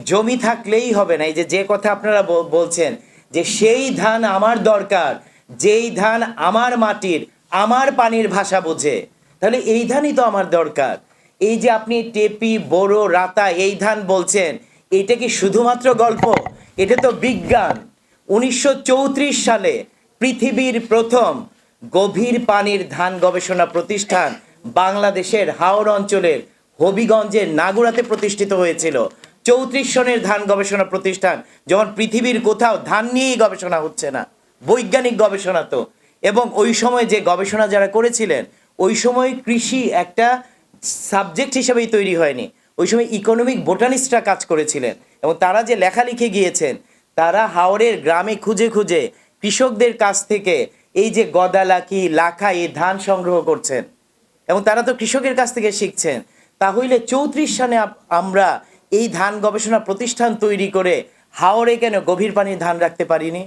জমি থাকলেই হবে না। এই যে কথা আপনারা বলছেন যে সেই ধান আমার দরকার, যেই ধান আমার মাটির, আমার পানির ভাষা বোঝে, তাহলে এই ধানই তো আমার দরকার। এই যে আপনি টেপি, বোরো, রাতা এই ধান বলছেন, এটা কি শুধুমাত্র গল্প? এটা তো বিজ্ঞান। 1934 সালে পৃথিবীর প্রথম গভীর পানির ধান গবেষণা প্রতিষ্ঠান বাংলাদেশের হাওড় অঞ্চলের হবিগঞ্জের নাগুরাতে প্রতিষ্ঠিত হয়েছিল। 34 সনের ধান গবেষণা প্রতিষ্ঠান, যখন পৃথিবীর কোথাও ধান নিয়েই গবেষণা হচ্ছে না, বৈজ্ঞানিক গবেষণা তো। এবং ওই সময় যে গবেষণা যারা করেছিলেন, ওই সময় কৃষি একটা সাবজেক্ট হিসেবেই তৈরি হয়নি। ওই সময় ইকোনমিক বোটানিস্টরা কাজ করেছিলেন, এবং তারা যে লেখা লিখে গিয়েছেন, তারা হাওড়ের গ্রামে খুঁজে খুঁজে কৃষকদের কাছ থেকে এই যে গদালাকি, লাখা এই ধান সংগ্রহ করছেন, এবং তারা তো কৃষকের কাছ থেকে শিখছেন। তাহলে 34 সালে আমরা এই ধান গবেষণা প্রতিষ্ঠান তৈরি করে হাওড়ে কেন গভীর পানির ধান রাখতে পারিনি?